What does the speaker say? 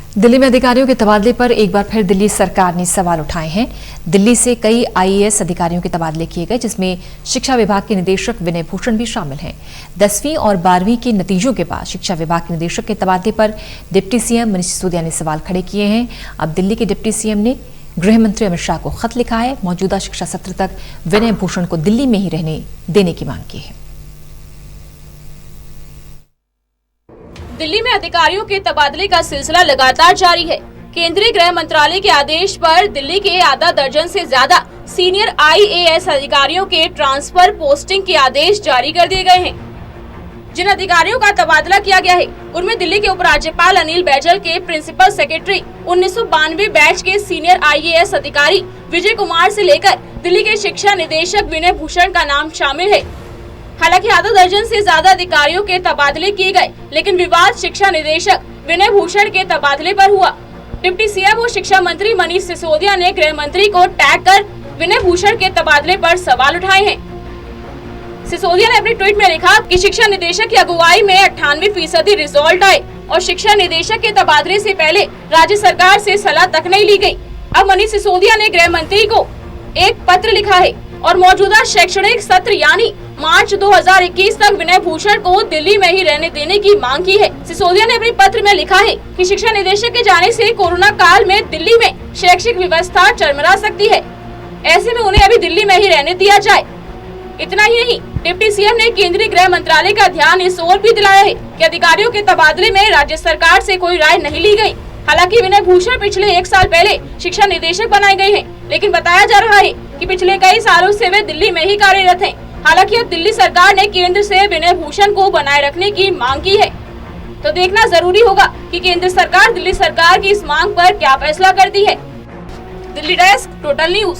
दिल्ली में अधिकारियों के तबादले पर एक बार फिर दिल्ली सरकार ने सवाल उठाए हैं। दिल्ली से कई आईएएस अधिकारियों के तबादले किए गए, जिसमें शिक्षा विभाग के निदेशक विनय भूषण भी शामिल हैं। 10वीं और 12वीं के नतीजों के बाद शिक्षा विभाग के निदेशक के तबादले पर डिप्टी सीएम मनीष सिसोदिया ने सवाल खड़े किए हैं। अब दिल्ली के डिप्टी सीएम ने गृह मंत्री अमित शाह को खत लिखा है। मौजूदा शिक्षा सत्र तक विनय भूषण को दिल्ली में ही रहने देने की मांग की है। दिल्ली में अधिकारियों के तबादले का सिलसिला लगातार जारी है। केंद्रीय गृह मंत्रालय के आदेश पर दिल्ली के आधा दर्जन से ज्यादा सीनियर आईएएस अधिकारियों के ट्रांसफर पोस्टिंग के आदेश जारी कर दिए गए हैं। जिन अधिकारियों का तबादला किया गया है उनमें दिल्ली के उपराज्यपाल अनिल बैजल के प्रिंसिपल सेक्रेटरी 1992 बैच के सीनियर आईएएस अधिकारी विजय कुमार से लेकर दिल्ली के शिक्षा निदेशक विनय भूषण का नाम शामिल है। हालांकि आधा दर्जन से ज्यादा अधिकारियों के तबादले किए गए, लेकिन विवाद शिक्षा निदेशक विनय भूषण के तबादले पर हुआ। डिप्टी सीएम और शिक्षा मंत्री मनीष सिसोदिया ने गृह मंत्री को टैग कर विनय भूषण के तबादले पर सवाल उठाए हैं। सिसोदिया ने अपने ट्वीट में लिखा कि शिक्षा निदेशक की अगुवाई में 98% रिजल्ट आए और शिक्षा निदेशक के तबादले से पहले राज्य सरकार से सलाह तक नहीं ली गई। अब मनीष सिसोदिया ने गृह मंत्री को एक पत्र लिखा है और मौजूदा शैक्षणिक सत्र यानी मार्च 2021 तक विनय भूषण को दिल्ली में ही रहने देने की मांग की है। सिसोदिया ने अपने पत्र में लिखा है कि शिक्षा निदेशक के जाने से कोरोना काल में दिल्ली में शैक्षिक व्यवस्था चरमरा सकती है। ऐसे में उन्हें अभी दिल्ली में ही रहने दिया जाए। इतना ही नहीं, डिप्टी सीएम ने केंद्रीय गृह मंत्रालय का ध्यान इस ओर भी दिलाया है कि अधिकारियों के तबादले में राज्य सरकार से कोई राय नहीं ली गई। हालांकि विनय भूषण पिछले 1 साल पहले शिक्षा निदेशक बनाए गए हैं, लेकिन बताया जा रहा है कि पिछले कई सालों से वे दिल्ली में ही कार्यरत हैं। हालांकि अब दिल्ली सरकार ने केंद्र से विनय भूषण को बनाए रखने की मांग की है, तो देखना जरूरी होगा कि केंद्र सरकार दिल्ली सरकार की इस मांग पर क्या फैसला करती है। Delhi desk, total news.